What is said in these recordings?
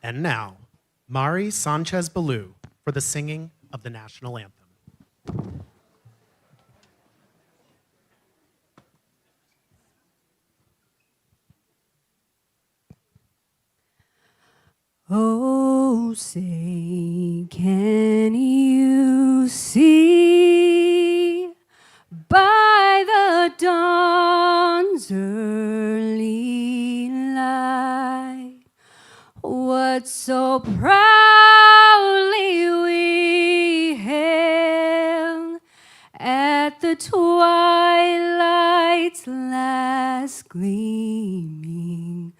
And now, Mari Sanchez-Ballou for the singing of the national anthem. Oh, say, can you see by the dawn's early light what so proudly we hailed at the twilight's last gleaming,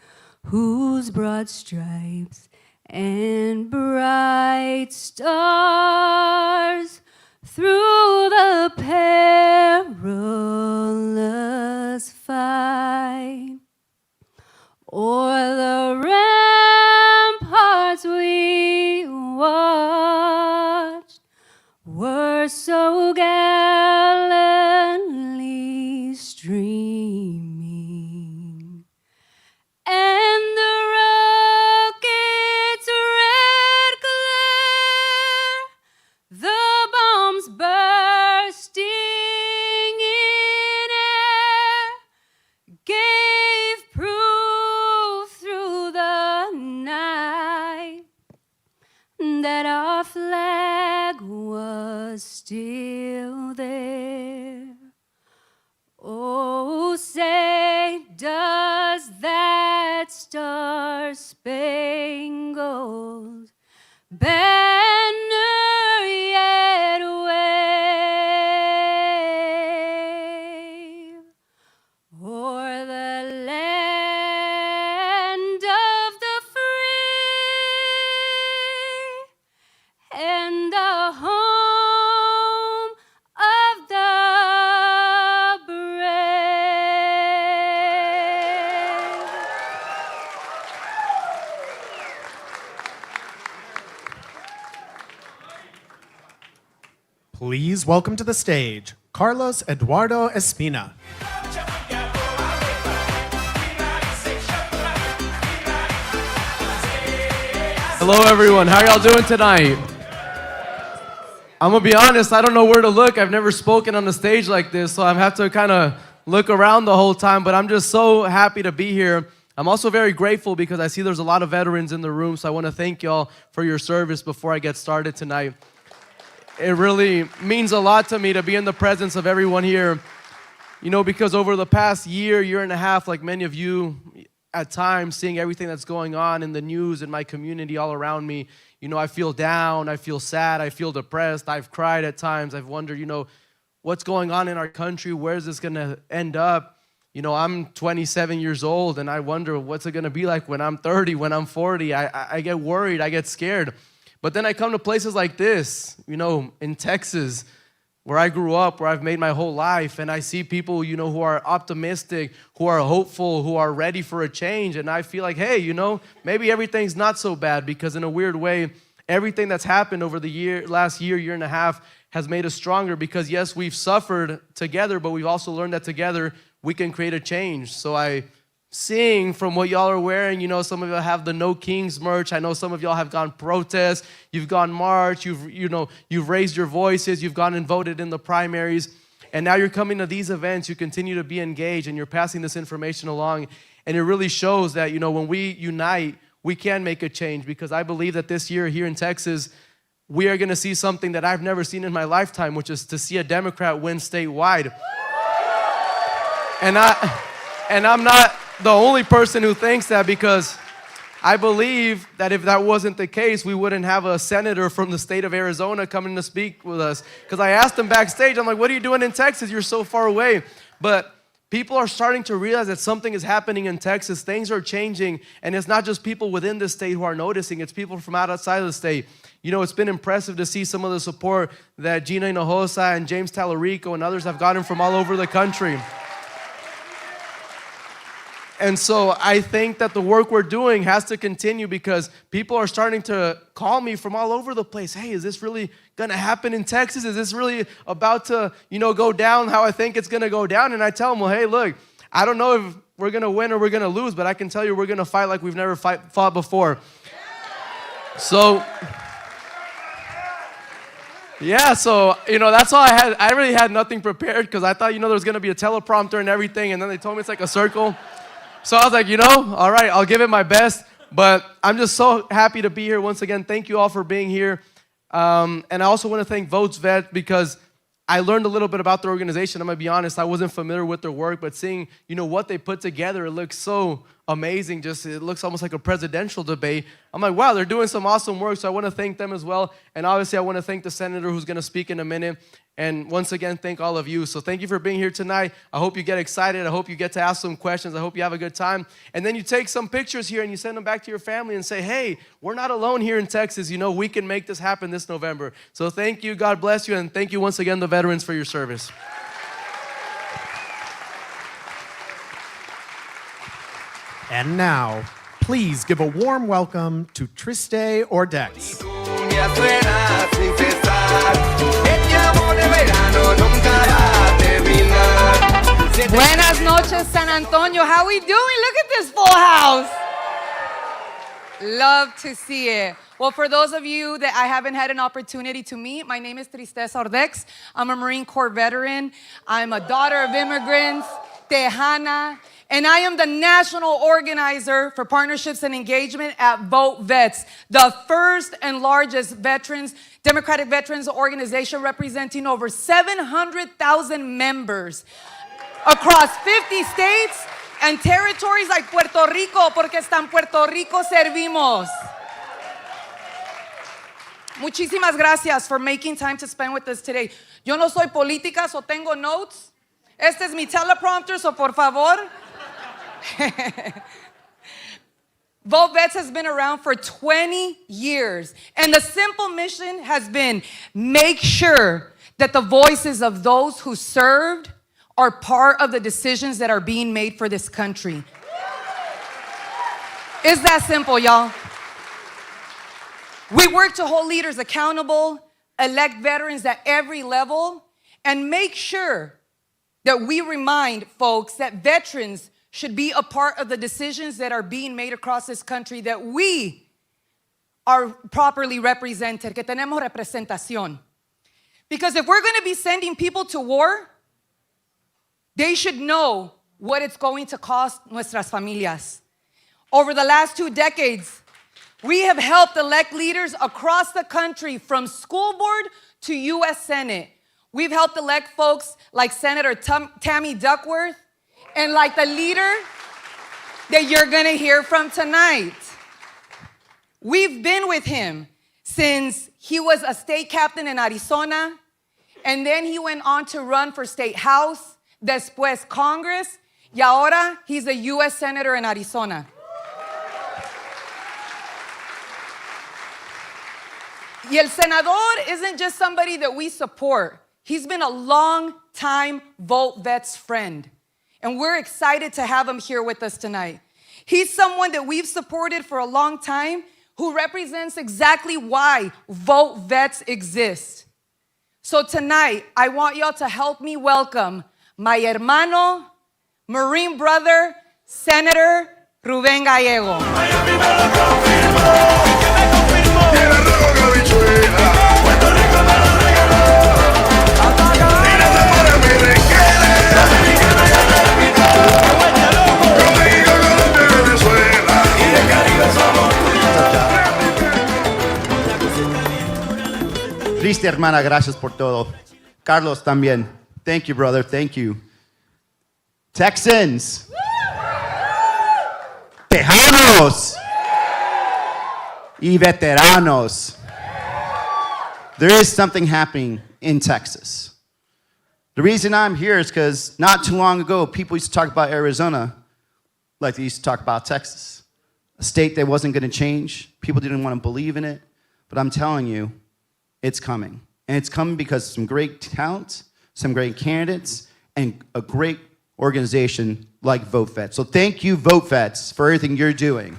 whose broad stripes and bright stars through the perilous fight o'er the ramparts we watched were so gallantly streaming, and the rocket's red glare, the bombs bursting in air, gave proof through the night that our flag was still there. Oh, say, does that star-spangled banner yet wave o'er the land of the free and the home of the brave? Please welcome to the stage, Carlos Eduardo Espina. Hello, everyone. How y'all doing tonight? I'm gonna be honest, I don't know where to look. I've never spoken on a stage like this, so I have to kind of look around the whole time, but I'm just so happy to be here. I'm also very grateful because I see there's a lot of veterans in the room, so I want to thank y'all for your service before I get started tonight. It really means a lot to me to be in the presence of everyone here, you know, because over the past year and a half, like many of you, at times, seeing everything that's going on in the news, in my community, all around me, you know, I feel down, I feel sad, I feel depressed, I've cried at times, I've wondered, you know, what's going on in our country, where's this gonna end up? You know, I'm 27 years old, and I wonder what's it gonna be like when I'm 30, when I'm 40, I get worried, I get scared. But then I come to places like this, you know, in Texas, where I grew up, where I've made my whole life, and I see people, you know, who are optimistic, who are hopeful, who are ready for a change, and I feel like, hey, you know, maybe everything's not so bad, because in a weird way, everything that's happened over the last year and a half has made us stronger, because yes, we've suffered together, but we've also learned that together we can create a change. So I sing from what y'all are wearing. You know, some of y'all have the No Kings merch. I know some of y'all have gone protest, you've gone march, you've raised your voices, you've gone and voted in the primaries, and now you're coming to these events. You continue to be engaged, and you're passing this information along, and it really shows that, you know, when we unite, we can make a change, because I believe that this year here in Texas, we are going to see something that I've never seen in my lifetime, which is to see a Democrat win statewide. And I'm not the only person who thinks that, because I believe that if that wasn't the case, we wouldn't have a senator from the state of Arizona coming to speak with us. Because I asked him backstage, I'm like, what are you doing in Texas? You're so far away. But people are starting to realize that something is happening in Texas. Things are changing, and it's not just people within the state who are noticing. It's people from outside of the state. You know, it's been impressive to see some of the support that Gina Hinojosa and James Tallarico and others have gotten from all over the country. And so I think that the work we're doing has to continue, because people are starting to call me from all over the place. Hey, is this really gonna happen in Texas? Is this really about to, you know, go down how I think it's gonna go down? And I tell them, well, hey, look, I don't know if we're gonna win or we're gonna lose, but I can tell you we're gonna fight like we've never fought before. So, yeah, so, that's all I had. I really had nothing prepared because I thought, there was going to be a teleprompter and everything, and then they told me it's like a circle. So I was like, all right, I'll give it my best. But I'm just so happy to be here once again. Thank you all for being here. And I also want to thank VoteVets because I learned a little bit about their organization. I'm going to be honest, I wasn't familiar with their work, but seeing, what they put together, it looks so amazing. It looks almost like a presidential debate. I'm like, wow, they're doing some awesome work, so I want to thank them as well. And obviously, I want to thank the senator who's going to speak in a minute. And once again, thank all of you. So thank you for being here tonight. I hope you get excited. I hope you get to ask some questions. I hope you have a good time. And then you take some pictures here and you send them back to your family and say, hey, we're not alone here in Texas. We can make this happen this November. So thank you. God bless you. And thank you once again, the veterans, for your service. And now, please give a warm welcome to Triste Ordex. Buenas noches, San Antonio. How we doing? Look at this full house. Love to see it. Well, for those of you that I haven't had an opportunity to meet, my name is Tristeza Ordex. I'm a Marine Corps veteran. I'm a daughter of immigrants, Tejana, and I am the national organizer for partnerships and engagement at VoteVets, the first and largest Democratic veterans organization representing over 700,000 members across 50 states and territories like Puerto Rico, porque hasta en Puerto Rico servimos. Muchísimas gracias for making time to spend with us today. Yo no soy política, so tengo notes. Este es mi teleprompter, so por favor. VoteVets has been around for 20 years, and the simple mission has been make sure that the voices of those who served are part of the decisions that are being made for this country. It's that simple, y'all. We work to hold leaders accountable, elect veterans at every level, and make sure that we remind folks that veterans should be a part of the decisions that are being made across this country, that we are properly represented, que tenemos representación. Because if we're going to be sending people to war, they should know what it's going to cost nuestras familias. Over the last 2 decades, we have helped elect leaders across the country from school board to U.S. Senate. We've helped elect folks like Senator Tammy Duckworth and like the leader that you're going to hear from tonight. We've been with him since he was a state captain in Arizona, and then he went on to run for state house, después Congress, y ahora he's a U.S. Senator in Arizona. Y el senador isn't just somebody that we support. He's been a long-time VoteVets friend, and we're excited to have him here with us tonight. He's someone that we've supported for a long time who represents exactly why VoteVets exist. So tonight, I want y'all to help me welcome my hermano, Marine brother, Senator Ruben Gallego. Triste hermana, gracias por todo. Carlos también. Thank you, brother. Thank you. Texans. Tejanos. Y veteranos. There is something happening in Texas. The reason I'm here is because not too long ago, people used to talk about Arizona like they used to talk about Texas. A state that wasn't going to change. People didn't want to believe in it. But I'm telling you, it's coming. And it's coming because of some great talent, some great candidates, and a great organization like VoteVets. So thank you, VoteVets, for everything you're doing.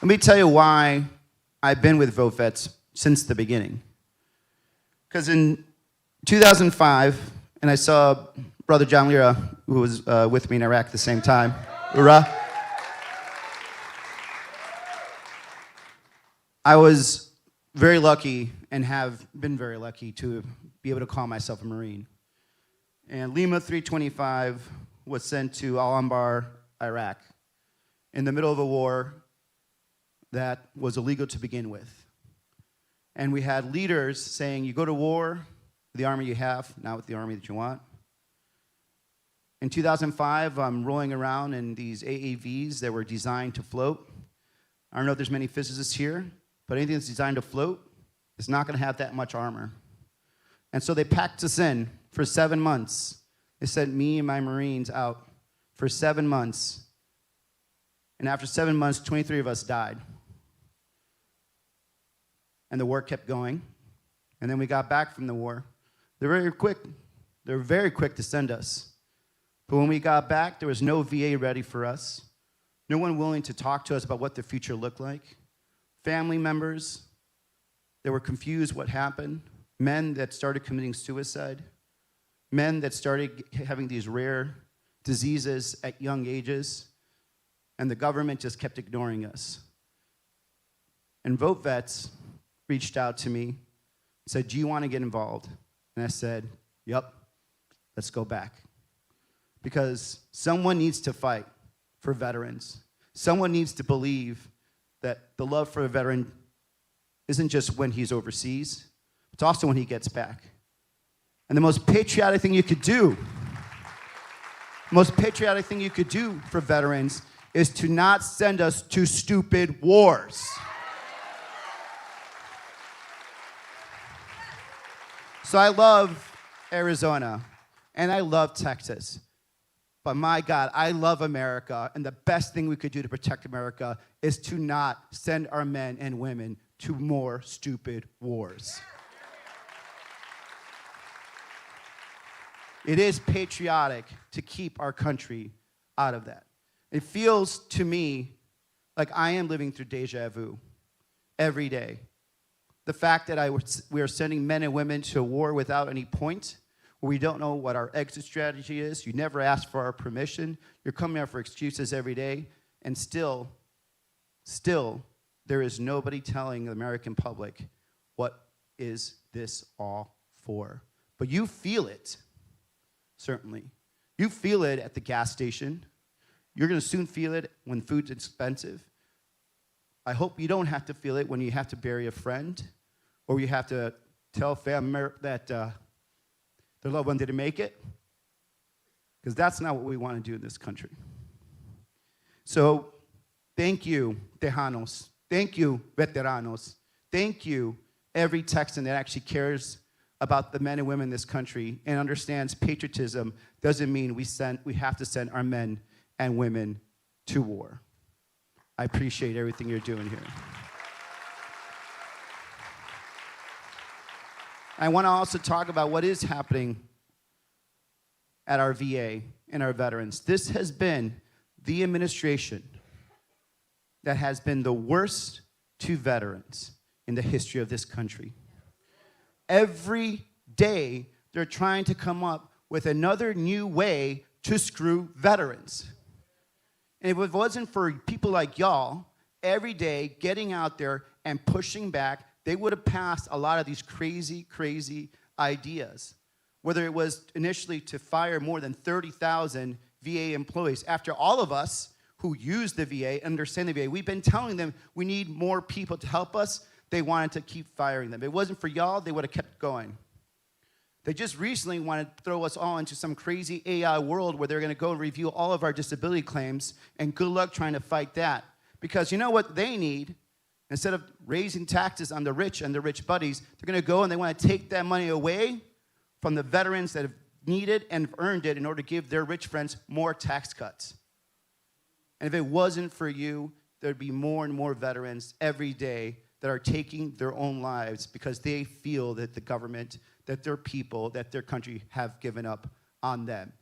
Let me tell you why I've been with VoteVets since the beginning. Because in 2005, and I saw Brother John Lira, who was with me in Iraq at the same time. Hoorah. I was very lucky and have been very lucky to be able to call myself a Marine. And Lima 325 was sent to Al-Anbar, Iraq, in the middle of a war that was illegal to begin with. And we had leaders saying, you go to war with the army you have, not with the army that you want. In 2005, I'm rolling around in these AAVs that were designed to float. I don't know if there's many physicists here, but anything that's designed to float is not going to have that much armor. And so they packed us in for 7 months. They sent me and my Marines out for 7 months. And after 7 months, 23 of us died. And the war kept going. And then we got back from the war. They were very quick to send us. But when we got back, there was no VA ready for us. No one willing to talk to us about what the future looked like. Family members, they were confused what happened. Men that started committing suicide. Men that started having these rare diseases at young ages. And the government just kept ignoring us. And VoteVets reached out to me and said, do you want to get involved? And I said, yep, let's go back. Because someone needs to fight for veterans. Someone needs to believe that the love for a veteran isn't just when he's overseas, it's also when he gets back. And the most patriotic thing you could do, for veterans is to not send us to stupid wars. So I love Arizona, and I love Texas. But my God, I love America, and the best thing we could do to protect America is to not send our men and women to more stupid wars. It is patriotic to keep our country out of that. It feels to me like I am living through deja vu every day. The fact that we are sending men and women to a war without any point, where we don't know what our exit strategy is. You never ask for our permission. You're coming out for excuses every day. And still, there is nobody telling the American public what is this all for. But you feel it, certainly. You feel it at the gas station. You're going to soon feel it when food's expensive. I hope you don't have to feel it when you have to bury a friend, or you have to tell family that their loved one didn't make it, because that's not what we want to do in this country. So thank you, Tejanos. Thank you, Veteranos. Thank you, every Texan that actually cares about the men and women in this country and understands patriotism doesn't mean we have to send our men and women to war. I appreciate everything you're doing here. I want to also talk about what is happening at our VA and our veterans. This has been the administration that has been the worst to veterans in the history of this country. Every day, they're trying to come up with another new way to screw veterans. And if it wasn't for people like y'all, every day getting out there and pushing back, they would have passed a lot of these crazy ideas. Whether it was initially to fire more than 30,000 VA employees. After all of us who use the VA, understand the VA, we've been telling them we need more people to help us. They wanted to keep firing them. If it wasn't for y'all, they would have kept going. They just recently wanted to throw us all into some crazy AI world where they're going to go and review all of our disability claims, and good luck trying to fight that. Because you know what they need? Instead of raising taxes on the rich and the rich buddies, they're going to go and they want to take that money away from the veterans that have needed and earned it in order to give their rich friends more tax cuts. And if it wasn't for you, there'd be more and more veterans every day that are taking their own lives because they feel that the government, that their people, that their country have given up on them.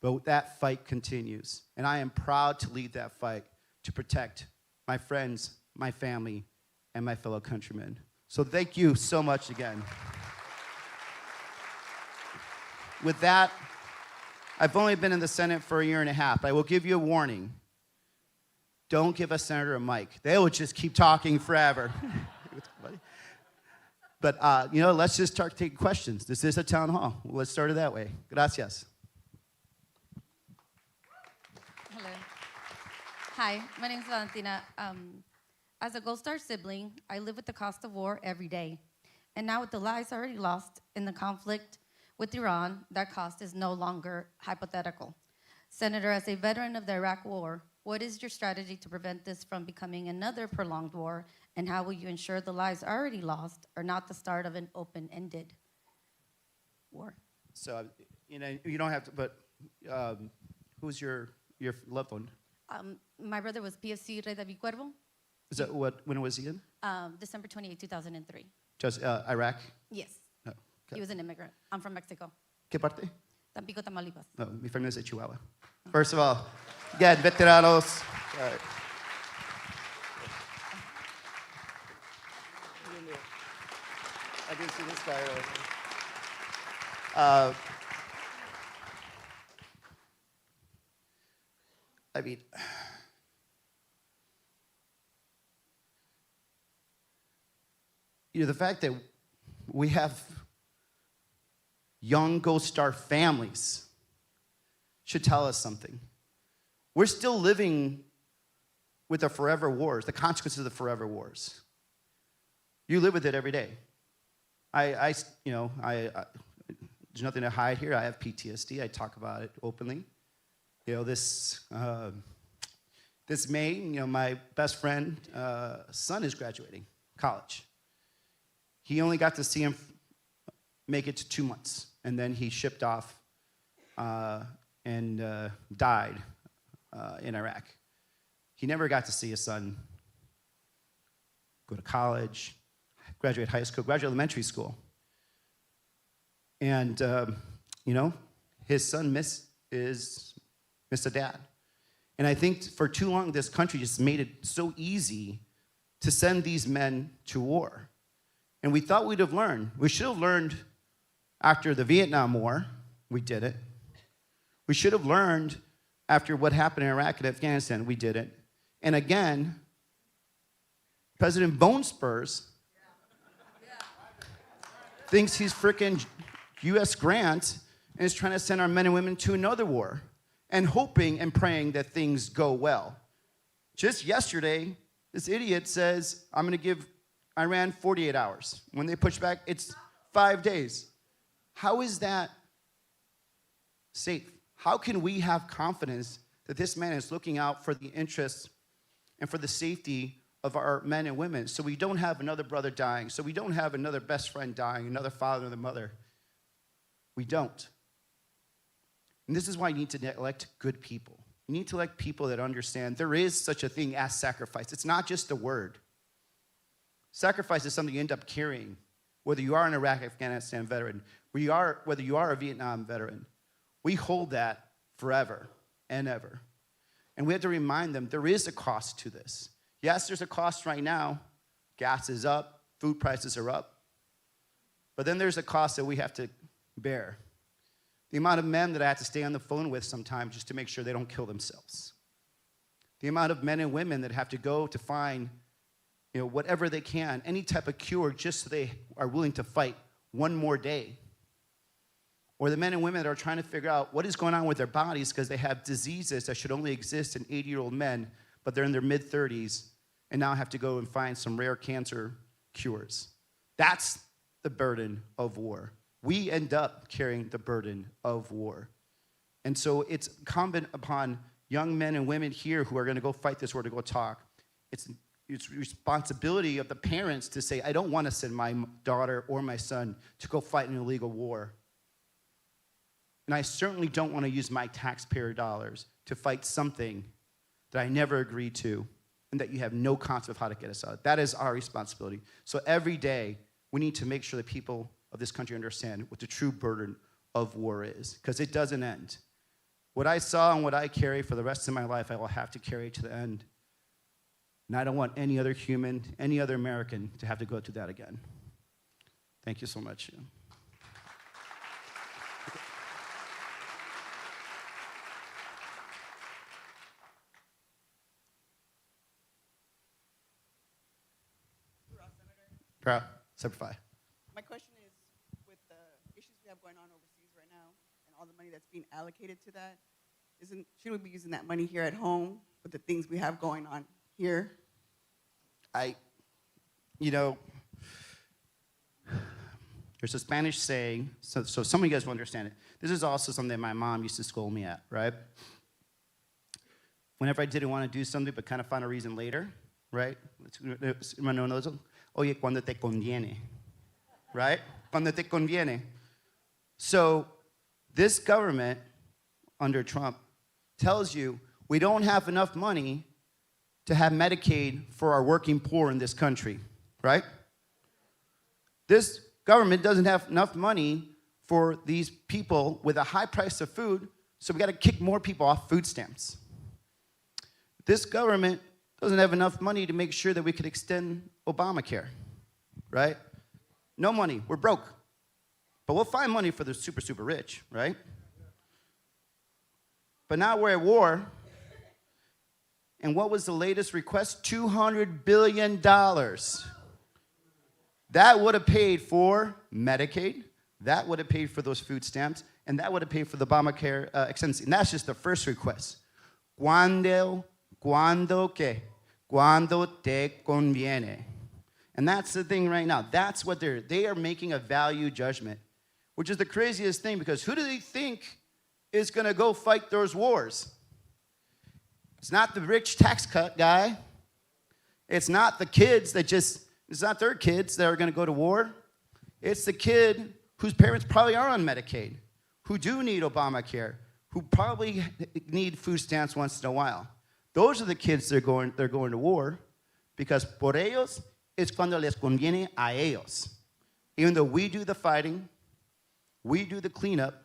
But that fight continues. And I am proud to lead that fight to protect my friends, my family, and my fellow countrymen. So thank you so much again. With that, I've only been in the Senate for a year and a half. I will give you a warning. Don't give a senator a mic. They will just keep talking forever. But, let's just start taking questions. This is a town hall. Let's start it that way. Gracias. Hello. Hi, my name is Valentina. As a Gold Star sibling, I live with the cost of war every day. And now with the lives already lost in the conflict with Iran, that cost is no longer hypothetical. Senator, as a veteran of the Iraq War, what is your strategy to prevent this from becoming another prolonged war? And how will you ensure the lives already lost are not the start of an open-ended war? So, you don't have to, but who's your loved one? My brother was PFC Rey David Cuervo, Is that when was he in? December 28, 2003. Just Iraq? Yes, No. he was an immigrant. I'm from Mexico, ¿Qué parte? Tampico, Tamaulipas. No, mi familia es de Chihuahua. First of all, again, veteranos. I can see this guy right here. The fact that we have young Gold Star families should tell us something. We're still living with the forever wars, the consequences of the forever wars. You live with it every day. There's nothing to hide here. I have PTSD. I talk about it openly. This May, my best friend, son is graduating college. He only got to see him make it to 2 months, and then he shipped off and died in Iraq. He never got to see his son go to college, graduate high school, graduate elementary school. And, his son missed a dad. And I think for too long, this country just made it so easy to send these men to war. And we thought we'd have learned. We should have learned after the Vietnam War. We did it. We should have learned after what happened in Iraq and Afghanistan. We did it. And again, President Bone Spurs thinks he's freaking U.S. Grant and is trying to send our men and women to another war and hoping and praying that things go well. Just yesterday, this idiot says, I'm going to give Iran 48 hours. When they push back, it's 5 days. How is that safe? How can we have confidence that this man is looking out for the interests and for the safety of our men and women, so we don't have another brother dying, so we don't have another best friend dying, another father, another mother? We don't. And this is why you need to elect good people. You need to elect people that understand there is such a thing as sacrifice. It's not just a word. Sacrifice is something you end up carrying, whether you are an Iraq, Afghanistan veteran, whether you are a Vietnam veteran. We hold that forever and ever. And we have to remind them there is a cost to this. Yes, there's a cost right now. Gas is up, food prices are up. But then there's a cost that we have to bear. The amount of men that I have to stay on the phone with sometimes just to make sure they don't kill themselves. The amount of men and women that have to go to find whatever they can, any type of cure, just so they are willing to fight one more day. Or the men and women that are trying to figure out what is going on with their bodies because they have diseases that should only exist in 80-year-old men, but they're in their mid-30s and now have to go and find some rare cancer cures. That's the burden of war. We end up carrying the burden of war. And so it's incumbent upon young men and women here who are going to go fight this war, to go talk. It's responsibility of the parents to say, I don't want to send my daughter or my son to go fight an illegal war. And I certainly don't want to use my taxpayer dollars to fight something that I never agreed to and that you have no concept of how to get us out. That is our responsibility. So every day, we need to make sure that people of this country understand what the true burden of war is, because it doesn't end. What I saw and what I carry for the rest of my life, I will have to carry to the end. And I don't want any other human, any other American to have to go through that again. Thank you so much. Proud. Semper Fi. My question is, with the issues we have going on overseas right now and all the money that's being allocated to that, shouldn't we be using that money here at home with the things we have going on here? There's a Spanish saying, so some of you guys will understand it. This is also something that my mom used to scold me at, right? Whenever I didn't want to do something but kind of find a reason later, right? Oye, cuando te conviene, right? Cuando te conviene. So this government under Trump tells you we don't have enough money to have Medicaid for our working poor in this country, right? This government doesn't have enough money for these people with a high price of food, so we got to kick more people off food stamps. This government doesn't have enough money to make sure that we could extend Obamacare, right? No money, we're broke. But we'll find money for the super, super rich, right? But now we're at war. And what was the latest request? $200 billion. That would have paid for Medicaid. That would have paid for those food stamps. And that would have paid for the Obamacare extension. And that's just the first request. Cuando te conviene. And that's the thing right now. That's what they are making a value judgment, which is the craziest thing, because who do they think is going to go fight those wars? It's not the rich tax cut guy. It's not the kids it's not their kids that are going to go to war. It's the kid whose parents probably are on Medicaid, who do need Obamacare, who probably need food stamps once in a while. Those are the kids that they're going to war, because por ellos es cuando les conviene a ellos. Even though we do the fighting, we do the cleanup,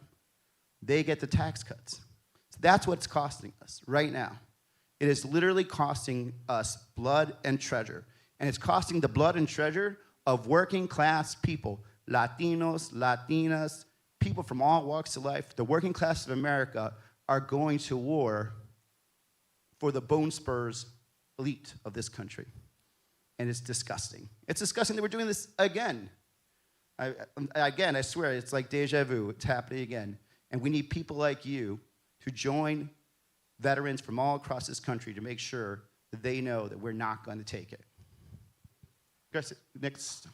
they get the tax cuts. So that's what's costing us right now. It is literally costing us blood and treasure. And it's costing the blood and treasure of working class people, Latinos, Latinas, people from all walks of life. The working class of America are going to war for the bone spurs elite of this country. And it's disgusting. It's disgusting that we're doing this again. I swear, it's like deja vu. It's happening again. And we need people like you to join veterans from all across this country to make sure that they know that we're not going to take it. Next.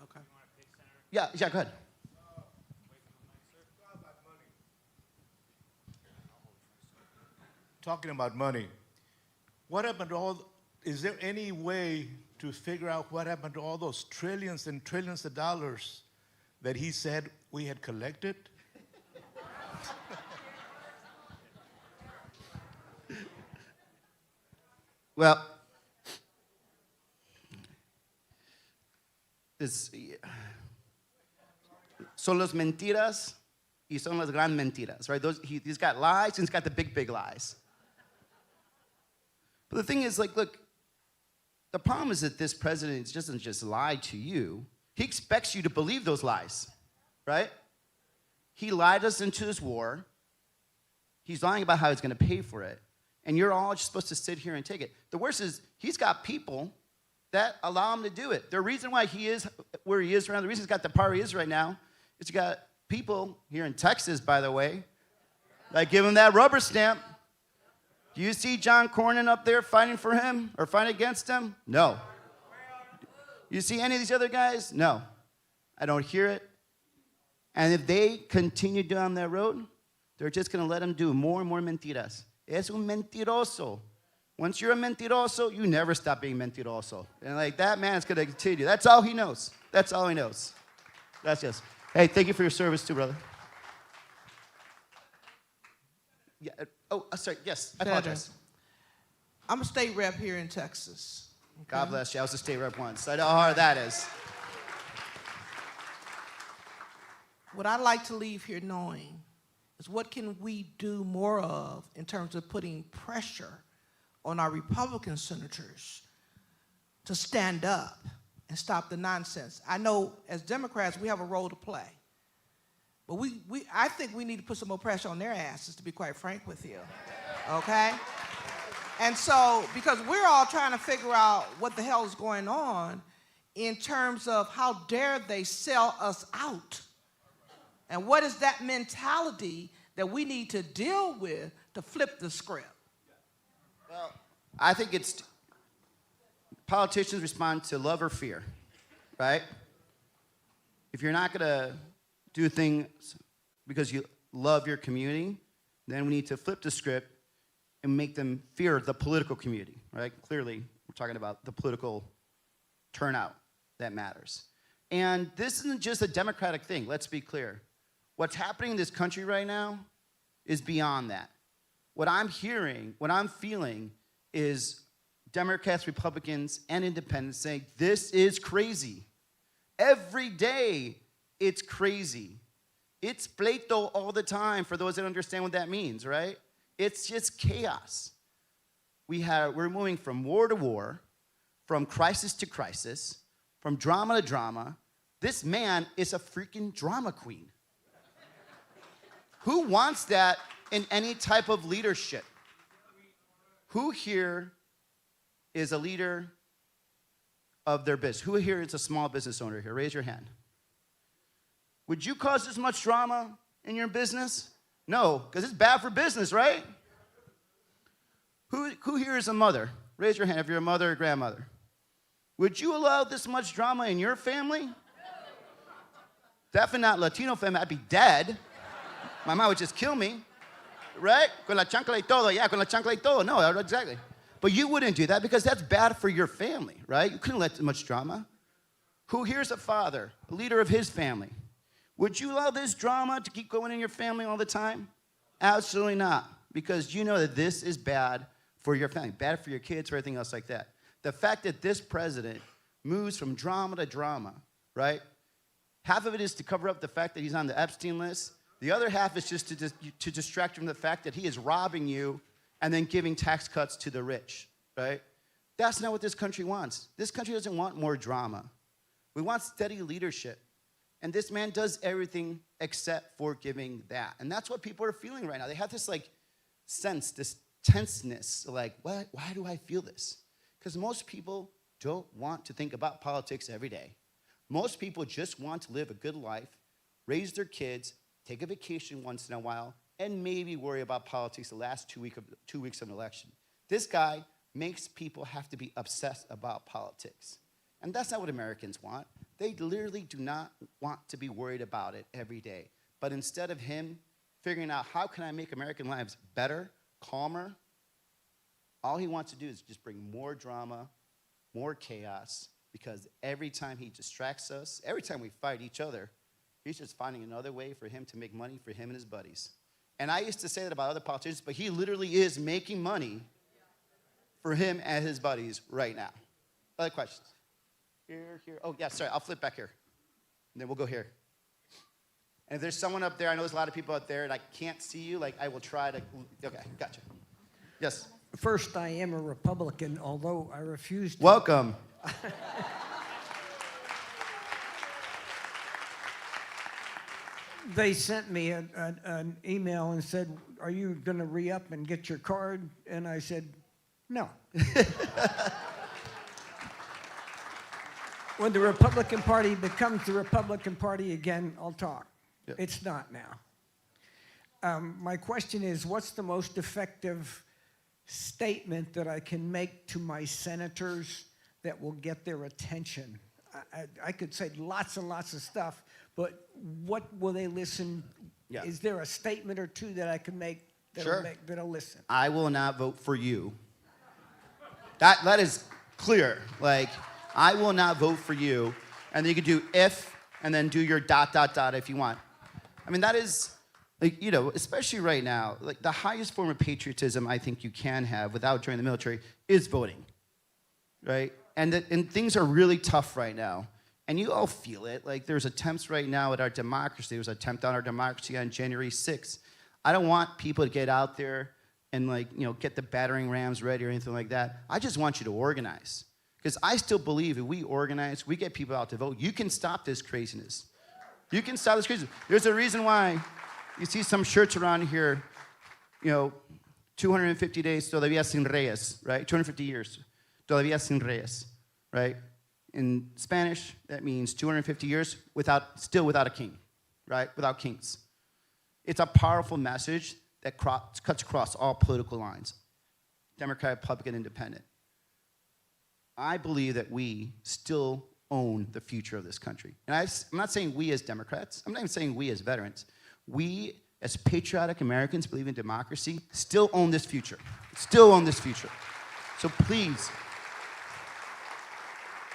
Okay. Yeah, go ahead. Talking about money, what happened to is there any way to figure out what happened to all those trillions and trillions of dollars that he said we had collected? Well, son las mentiras y son las gran mentiras, right? He's got lies and he's got the big, big lies. But the thing is, look, the problem is that this president doesn't just lie to you. He expects you to believe those lies, right? He lied us into this war. He's lying about how he's going to pay for it. And you're all just supposed to sit here and take it. The worst is he's got people that allow him to do it. The reason why he is where he is right now, the reason he's got the power he is right now, is he's got people here in Texas, by the way, that give him that rubber stamp. Do you see John Cornyn up there fighting for him or fighting against him? No. You see any of these other guys? No. I don't hear it. And if they continue down that road, they're just going to let him do more and more mentiras. Es un mentiroso. Once you're a mentiroso, you never stop being mentiroso. And that man is going to continue. That's all he knows. That's all he knows. Gracias. Hey, thank you for your service too, brother. Yeah. Oh, sorry. Yes, I apologize. I'm a state rep here in Texas. Okay? God bless you. I was a state rep once. I know how hard that is. What I'd like to leave here knowing is what can we do more of in terms of putting pressure on our Republican senators to stand up and stop the nonsense. I know as Democrats we have a role to play, but I think we need to put some more pressure on their asses, to be quite frank with you, okay? And so, because we're all trying to figure out what the hell is going on in terms of how dare they sell us out. And what is that mentality that we need to deal with to flip the script? Well, I think it's politicians respond to love or fear, right? If you're not going to do things because you love your community, then we need to flip the script and make them fear the political community, right? Clearly, we're talking about the political turnout that matters. And this isn't just a Democratic thing, let's be clear. What's happening in this country right now is beyond that. What I'm hearing, what I'm feeling is Democrats, Republicans, and independents saying, this is crazy. Every day, it's crazy. It's pleito all the time for those that understand what that means, right? It's just chaos. We're moving from war to war, from crisis to crisis, from drama to drama. This man is a freaking drama queen. Who wants that in any type of leadership? Who here is a leader of their business? Who here is a small business owner here? Raise your hand. Would you cause this much drama in your business? No, because it's bad for business, right? Who here is a mother? Raise your hand if you're a mother or grandmother. Would you allow this much drama in your family? Definitely not Latino family. I'd be dead. My mom would just kill me, right? Con la chancla y todo. Yeah, con la chancla y todo. No, exactly. But you wouldn't do that because that's bad for your family, right? You couldn't let too much drama. Who here's a father, a leader of his family? Would you allow this drama to keep going in your family all the time? Absolutely not, because you know that this is bad for your family, bad for your kids, or everything else like that. The fact that this president moves from drama to drama, right? Half of it is to cover up the fact that he's on the Epstein list. The other half is just to distract from the fact that he is robbing you and then giving tax cuts to the rich, right? That's not what this country wants. This country doesn't want more drama. We want steady leadership. And this man does everything except for giving that. And that's what people are feeling right now. They have this sense, this tenseness, why do I feel this? Because most people don't want to think about politics every day. Most people just want to live a good life, raise their kids, take a vacation once in a while, and maybe worry about politics the last 2 weeks of an election. This guy makes people have to be obsessed about politics. And that's not what Americans want. They literally do not want to be worried about it every day. But instead of him figuring out how can I make American lives better, calmer, all he wants to do is just bring more drama, more chaos, because every time he distracts us, every time we fight each other, he's just finding another way for him to make money for him and his buddies. And I used to say that about other politicians, but he literally is making money for him and his buddies right now. Other questions? Here. Oh, yeah, sorry, I'll flip back here. And then we'll go here. And if there's someone up there, I know there's a lot of people out there, and I can't see you, I will try to, okay, gotcha. Yes? First, I am a Republican, although I refuse to. Welcome. They sent me an email and said, are you going to re-up and get your card? And I said, no. When the Republican Party becomes the Republican Party again, I'll talk. Yep. It's not now. My question is, what's the most effective statement that I can make to my senators that will get their attention? I could say lots and lots of stuff, but what will they listen? Yeah. Is there a statement or two that I can make that'll listen? I will not vote for you. That is clear. I will not vote for you. And then you can do if, and then do your ... if you want. I mean, that is, especially right now, the highest form of patriotism I think you can have without joining the military is voting, right? And things are really tough right now. And you all feel it. There's attempts right now at our democracy. There was an attempt on our democracy on January 6th. I don't want people to get out there and get the battering rams ready or anything like that. I just want you to organize. Because I still believe if we organize, we get people out to vote, you can stop this craziness. You can stop this craziness. There's a reason why you see some shirts around here, 250 days, todavía sin reyes, right? 250 years, todavía sin reyes, right? In Spanish, that means 250 years still without a king, right? Without kings. It's a powerful message that cuts across all political lines, Democrat, Republican, Independent. I believe that we still own the future of this country. And I'm not saying we as Democrats, I'm not even saying we as veterans. We as patriotic Americans believe in democracy, still own this future. Still own this future. So please,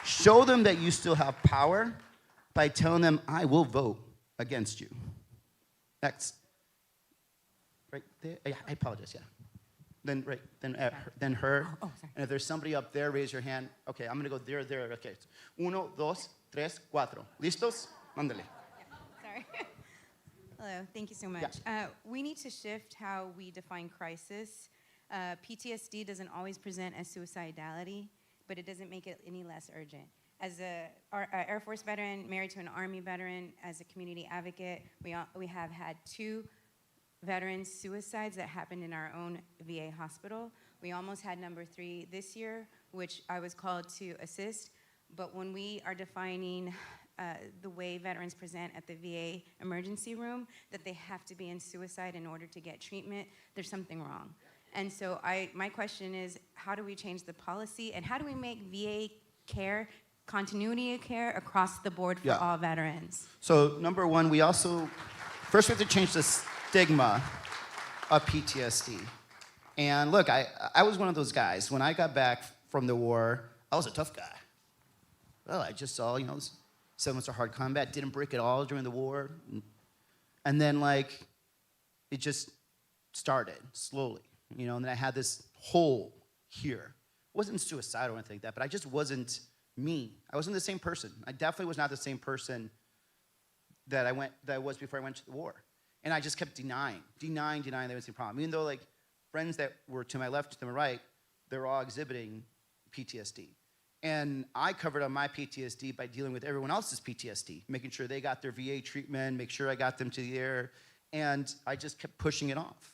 show them that you still have power by telling them, I will vote against you. Next. Right there, yeah, I apologize, yeah. Then her. Oh, sorry. And if there's somebody up there, raise your hand. Okay, I'm gonna go there, okay. 1, 2, 3, 4. ¿Listos? Mándale. Sorry. Hello, thank you so much. Yeah. We need to shift how we define crisis. PTSD doesn't always present as suicidality, but it doesn't make it any less urgent. As a Air Force veteran, married to an Army veteran, as a community advocate, we have had 2 veteran suicides that happened in our own VA hospital. We almost had number 3 this year, which I was called to assist. But when we are defining the way veterans present at the VA emergency room, that they have to be in suicide in order to get treatment, there's something wrong. And so my question is, how do we change the policy, and how do we make VA care, continuity of care across the board for all veterans? So number one, first we have to change the stigma of PTSD. And look, I was one of those guys. When I got back from the war, I was a tough guy. Well, I just saw, 7 months of hard combat, didn't break at all during the war. And then, it just started slowly, and then I had this hole here. It wasn't suicidal or anything like that, but I just wasn't me. I wasn't the same person. I definitely was not the same person that I was before I went to the war. And I just kept denying there was a problem. Even though, friends that were to my left, to my right, they were all exhibiting PTSD. And I covered up my PTSD by dealing with everyone else's PTSD, making sure they got their VA treatment, make sure I got them to the air, and I just kept pushing it off.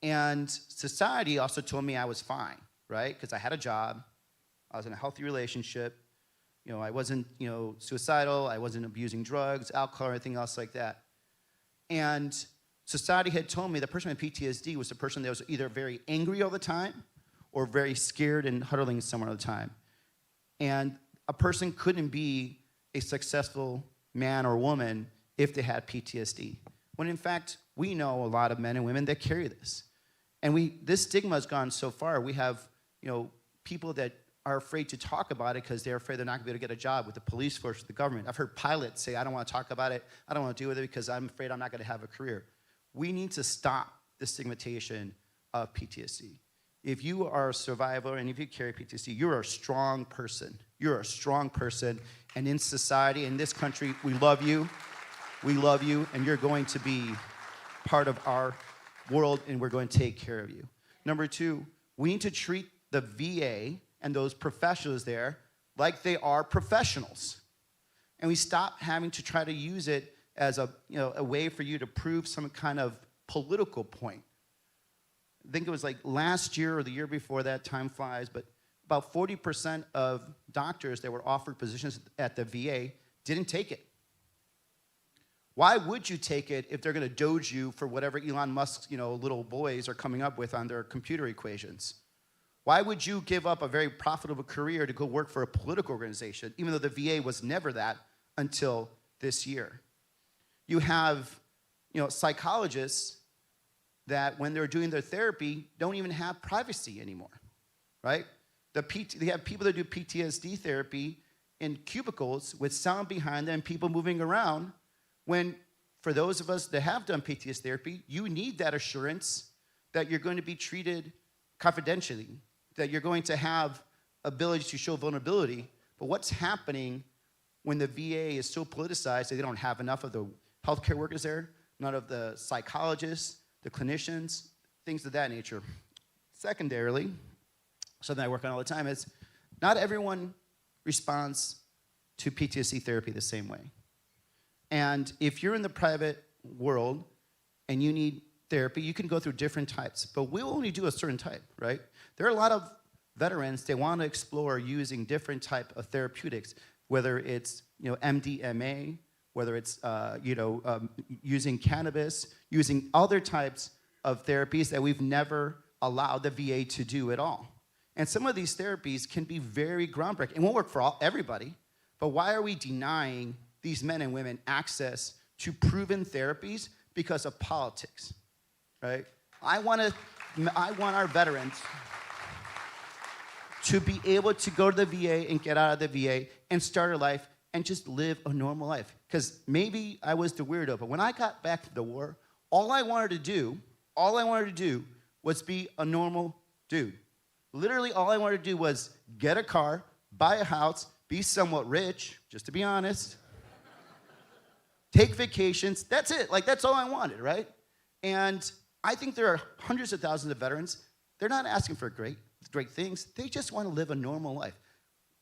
And society also told me I was fine, right? Because I had a job, I was in a healthy relationship, I wasn't, suicidal, I wasn't abusing drugs, alcohol, or anything else like that. And society had told me the person with PTSD was the person that was either very angry all the time or very scared and huddling somewhere all the time. And a person couldn't be a successful man or woman if they had PTSD. When in fact, we know a lot of men and women that carry this. And this stigma has gone so far. We have, people that are afraid to talk about it because they're afraid they're not gonna be able to get a job with the police force or the government. I've heard pilots say, I don't wanna talk about it, I don't wanna deal with it because I'm afraid I'm not gonna have a career. We need to stop the stigmatization of PTSD. If you are a survivor and if you carry PTSD, you're a strong person. You're a strong person. And in society, in this country, we love you, and you're going to be part of our world, and we're going to take care of you. Number 2, we need to treat the VA and those professionals there like they are professionals. And we stop having to try to use it as a way for you to prove some kind of political point. I think it was last year or the year before that, time flies, but about 40% of doctors that were offered positions at the VA didn't take it. Why would you take it if they're gonna doge you for whatever Elon Musk's little boys are coming up with on their computer equations? Why would you give up a very profitable career to go work for a political organization, even though the VA was never that until this year? You have psychologists that when they're doing their therapy don't even have privacy anymore, right? They have people that do PTSD therapy in cubicles with sound behind them, people moving around, when for those of us that have done PTSD therapy, you need that assurance that you're going to be treated confidentially, that you're going to have ability to show vulnerability. But what's happening when the VA is so politicized that they don't have enough of the healthcare workers there, none of the psychologists, the clinicians, things of that nature. Secondarily, something I work on all the time is not everyone responds to PTSD therapy the same way. And if you're in the private world and you need therapy. You can go through different types, but we'll only do a certain type, right? There are a lot of veterans, they want to explore using different type of therapeutics, whether it's MDMA, whether it's using cannabis, using other types of therapies that we've never allowed the VA to do at all. And some of these therapies can be very groundbreaking. It won't work for everybody, but why are we denying these men and women access to proven therapies because of politics, right? I want our veterans to be able to go to the VA and get out of the VA and start a life and just live a normal life. Because maybe I was the weirdo, but when I got back from the war, all I wanted to do was be a normal dude. Literally all I wanted to do was get a car, buy a house, be somewhat rich, just to be honest, take vacations, that's it. Like, that's all I wanted, right? And I think there are hundreds of thousands of veterans. They're not asking for great things. They just want to live a normal life.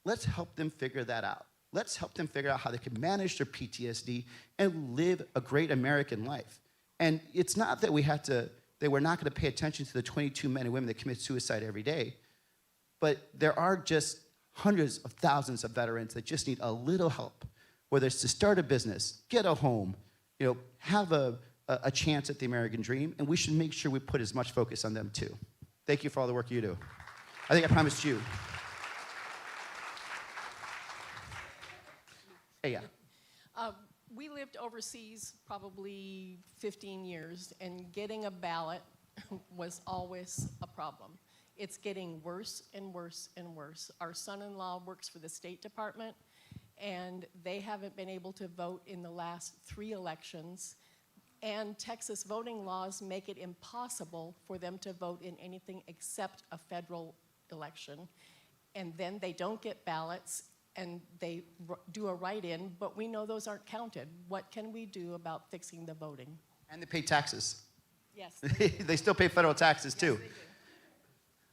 Let's help them figure that out. Let's help them figure out how they can manage their PTSD and live a great American life. And it's not that we're not going to pay attention to the 22 men and women that commit suicide every day, but there are just hundreds of thousands of veterans that just need a little help, whether it's to start a business, get a home, have a chance at the American dream, and we should make sure we put as much focus on them too. Thank you for all the work you do. I think I promised you. Hey, yeah. We lived overseas probably 15 years, and getting a ballot was always a problem. It's getting worse and worse and worse. Our son-in-law works for the State Department, and they haven't been able to vote in the last 3 elections. And Texas voting laws make it impossible for them to vote in anything except a federal election. And then they don't get ballots, and they do a write-in, but we know those aren't counted. What can we do about fixing the voting? And they pay taxes. Yes. They still pay federal taxes too. Yes, they do.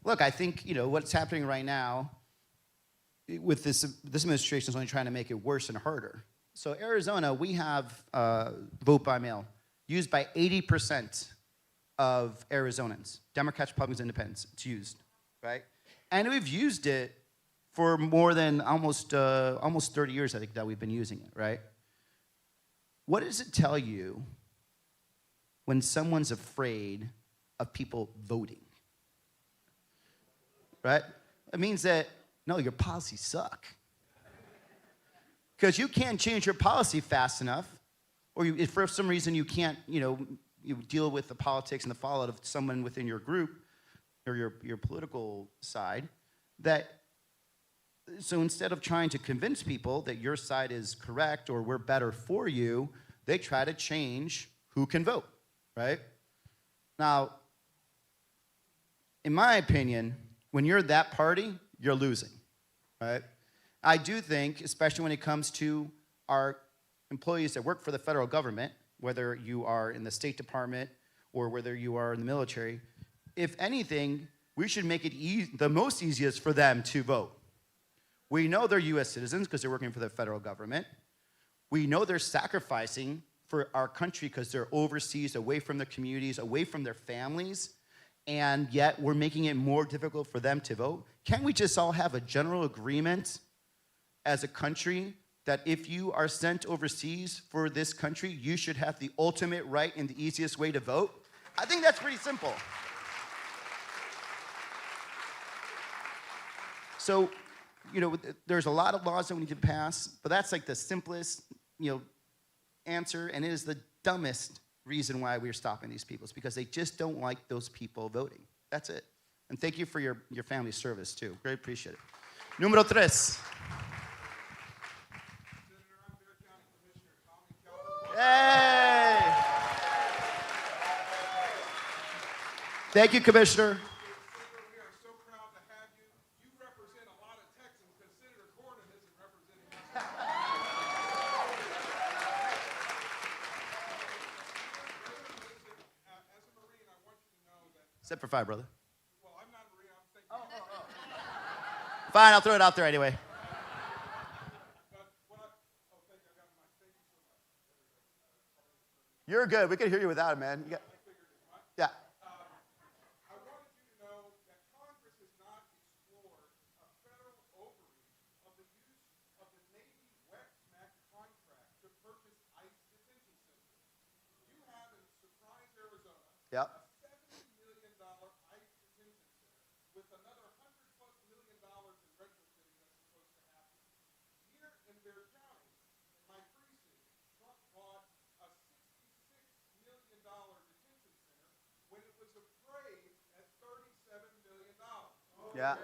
Look, I think what's happening right now with this administration is only trying to make it worse and harder. So Arizona, we have vote by mail used by 80% of Arizonans, Democrats, Republicans, Independents. It's used, right? And we've used it for more than almost 30 years, I think, that we've been using it, right? What does it tell you when someone's afraid of people voting? Right? It means that, no, your policies suck. Because you can't change your policy fast enough, or if for some reason you can't, you deal with the politics and the fallout of someone within your group or your political side, so instead of trying to convince people that your side is correct or we're better for you, they try to change who can vote, right? Now, in my opinion, when you're that party, you're losing, right? I do think, especially when it comes to our employees that work for the federal government, whether you are in the State Department or whether you are in the military, if anything, we should make it the most easiest for them to vote. We know they're U.S. citizens because they're working for the federal government. We know they're sacrificing for our country because they're overseas, away from their communities, away from their families, and yet we're making it more difficult for them to vote. Can't we just all have a general agreement as a country that if you are sent overseas for this country, you should have the ultimate right and the easiest way to vote? I think that's pretty simple. So, there's a lot of laws that we need to pass, but that's like the simplest, answer, and it is the dumbest reason why we're stopping these people. It's because they just don't like those people voting. That's it. And thank you for your family's service, too. Very appreciate it. Número 3. Hey! Thank you, Commissioner. Except for 5, brother. Well, I'm not a Marine. I'm thinking. Fine, I'll throw it out there anyway. You're good. We can hear you without it, man. Yep. with another $100+ million in retrofitting that's supposed to happen. Here in Bexar County, in my precinct, Trump bought a $66 million detention center when it was appraised at $37 million. Yeah.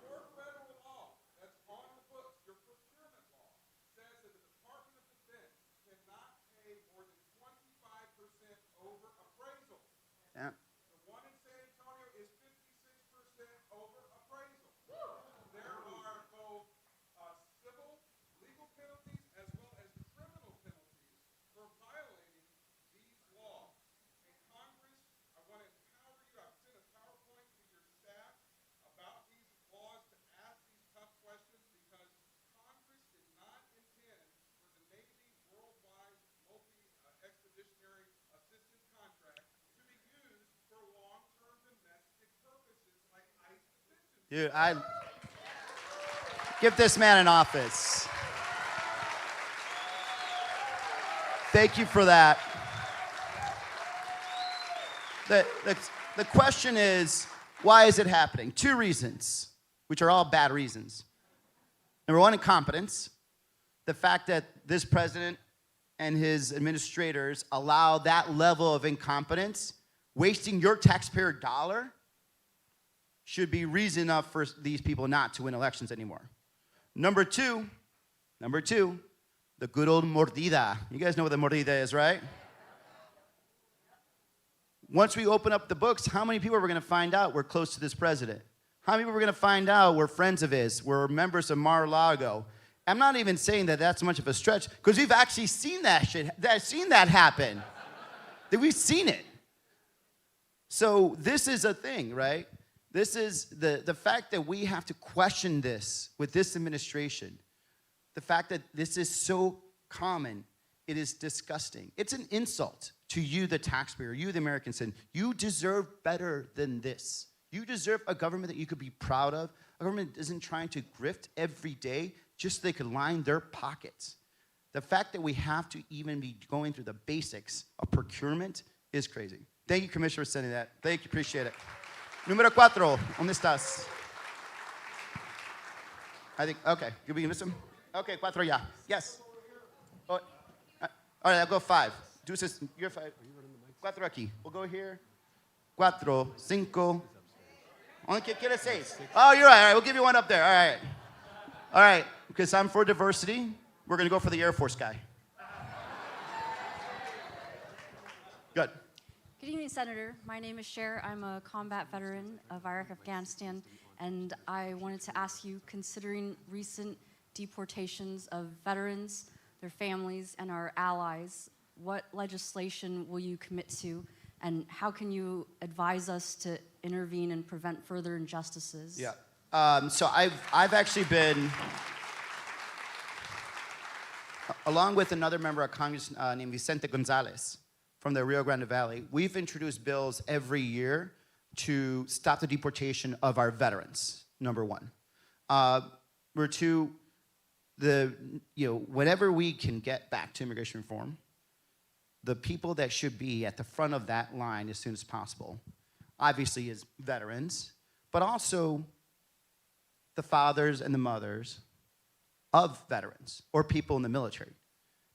Your federal law that's on the books, your procurement law, says that the Department of Defense cannot pay more than 25% over appraisal. Yeah. The one in San Antonio is 56% over appraisal. There are both civil legal penalties as well as criminal penalties for violating these laws. In Congress, I want to empower you. I've sent a PowerPoint to your staff about these laws to ask these tough questions because Congress did not intend for the Navy Worldwide Multi-Expeditionary Assistance Contract to be used for long-term domestic purposes like ICE detention. Dude, I give this man an office. Thank you for that. The question is, why is it happening? 2 reasons, which are all bad reasons. Number 1, incompetence. The fact that this president and his administrators allow that level of incompetence, wasting your taxpayer dollar, should be reason enough for these people not to win elections anymore. Number two, the good old mordida. You guys know what the mordida is, right? Once we open up the books, how many people are we going to find out we're close to this president? How many people are going to find out we're friends of his, we're members of Mar-a-Lago? I'm not even saying that that's much of a stretch, because we've actually seen that happen. That we've seen it. So this is a thing, right? This is the fact that we have to question this with this administration. The fact that this is so common, it is disgusting. It's an insult to you, the taxpayer, you, the American citizen. You deserve better than this. You deserve a government that you could be proud of, a government that isn't trying to grift every day just so they could line their pockets. The fact that we have to even be going through the basics of procurement is crazy. Thank you, Commissioner, for sending that. Thank you, appreciate it. Número 4, ¿dónde estás? I think, okay, did we miss him? Okay, 4 ya. Yes. Oh, all right, I'll go 5. Deuces, you're 5. 4 aquí. We'll go here. 4, 5. Only quiere 6. Oh, you're right. All right, we'll give you one up there. All right. All right, because I'm for diversity, we're going to go for the Air Force guy. Good. Good evening, Senator. My name is Cher. I'm a combat veteran of Iraq, Afghanistan, and I wanted to ask you, considering recent deportations of veterans, their families, and our allies, what legislation will you commit to, and how can you advise us to intervene and prevent further injustices? Yeah. So I've actually been, along with another member of Congress named Vicente Gonzalez from the Rio Grande Valley, we've introduced bills every year to stop the deportation of our veterans, number 1. Number 2, whenever we can get back to immigration reform, the people that should be at the front of that line as soon as possible, obviously is veterans, but also the fathers and the mothers of veterans or people in the military.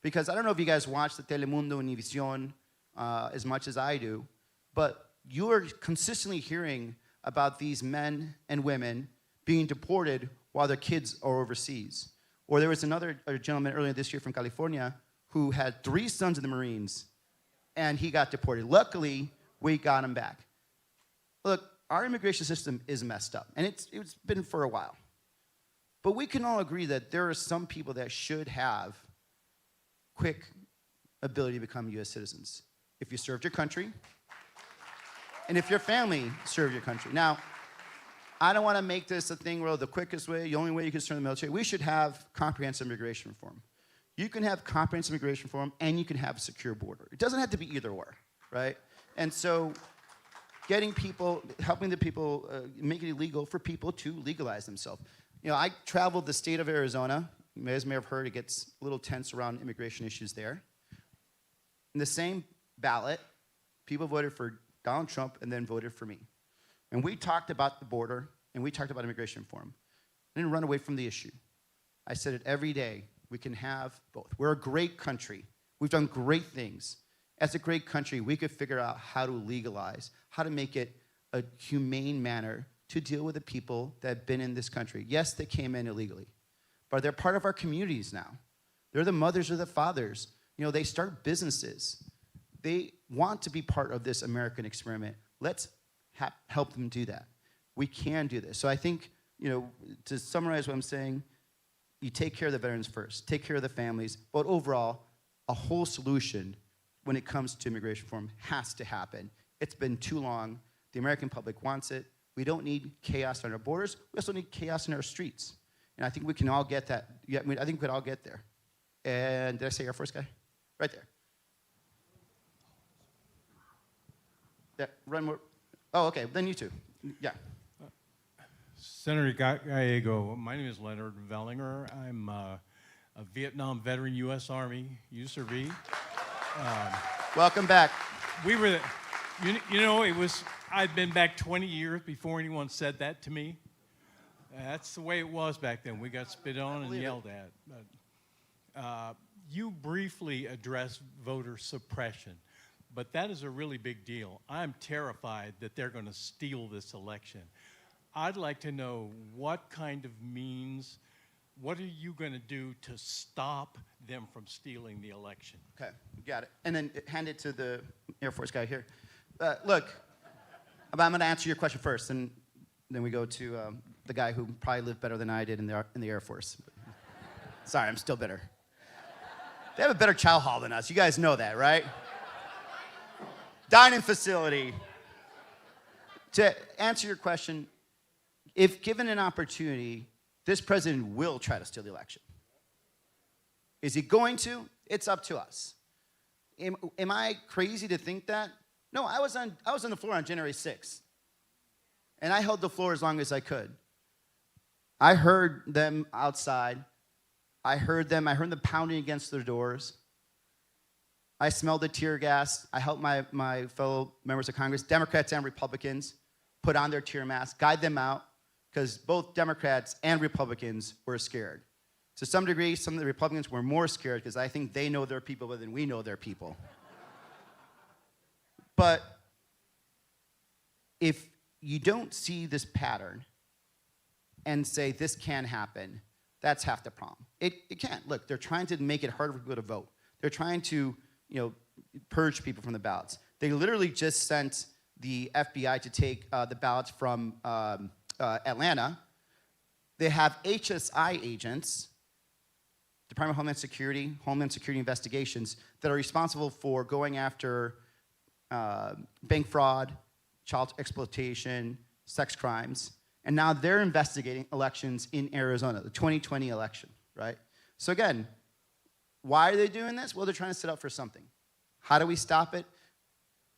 Because I don't know if you guys watch the Telemundo and Univision as much as I do, but you're consistently hearing about these men and women being deported while their kids are overseas. Or there was another gentleman earlier this year from California who had 3 sons in the Marines, and he got deported. Luckily, we got him back. Look, our immigration system is messed up, and it's been for a while. But we can all agree that there are some people that should have quick ability to become U.S. citizens. If you served your country, and if your family served your country. Now, I don't want to make this a thing where the quickest way, the only way you can serve the military, we should have comprehensive immigration reform. You can have comprehensive immigration reform, and you can have a secure border. It doesn't have to be either or, right? And so getting people, helping the people, make it illegal for people to legalize themselves. You know, I traveled the state of Arizona. You guys may have heard it gets a little tense around immigration issues there. In the same ballot, people voted for Donald Trump and then voted for me. And we talked about the border, and we talked about immigration reform. I didn't run away from the issue. I said it every day. We can have both. We're a great country. We've done great things. As a great country, we could figure out how to legalize, how to make it a humane manner to deal with the people that have been in this country. Yes, they came in illegally, but they're part of our communities now. They're the mothers or the fathers. You know, they start businesses. They want to be part of this American experiment. Let's help them do that. We can do this. So I think, you know, to summarize what I'm saying, you take care of the veterans first, take care of the families, but overall, a whole solution when it comes to immigration reform has to happen. It's been too long. The American public wants it. We don't need chaos on our borders. We also need chaos in our streets. And I think we can all get that. Yeah, I mean, I think we could all get there. And did I say Air Force guy? Right there. Yeah, run more. Oh, okay, then you two. Yeah. Senator Gallego, my name is Leonard Vellinger. I'm a Vietnam veteran, U.S. Army, USRV. Welcome back. We were, you know, I'd been back 20 years before anyone said that to me. That's the way it was back then. We got spit on and yelled at. But, you briefly addressed voter suppression, but that is a really big deal. I'm terrified that they're going to steal this election. I'd like to know what kind of means, what are you going to do to stop them from stealing the election? Okay, got it. And then hand it to the Air Force guy here. Look, I'm going to answer your question first, and then we go to the guy who probably lived better than I did in the Air Force. Sorry, I'm still bitter. They have a better chow hall than us. You guys know that, right? Dining facility. To answer your question, if given an opportunity, this president will try to steal the election. Is he going to? It's up to us. Am I crazy to think that? No, I was on the floor on January 6th. And I held the floor as long as I could. I heard them outside. I heard them pounding against their doors. I smelled the tear gas. I helped my fellow members of Congress, Democrats and Republicans, put on their tear masks, guide them out, because both Democrats and Republicans were scared. To some degree, some of the Republicans were more scared because I think they know their people better than we know their people. But if you don't see this pattern and say this can happen, that's half the problem. It can't. Look, they're trying to make it harder for people to vote. They're trying to, you know, purge people from the ballots. They literally just sent the FBI to take the ballots from Atlanta. They have HSI agents, Department of Homeland Security investigations, that are responsible for going after bank fraud, child exploitation, sex crimes, and now they're investigating elections in Arizona, the 2020 election, right? So again, why are they doing this? Well, they're trying to set up for something. How do we stop it?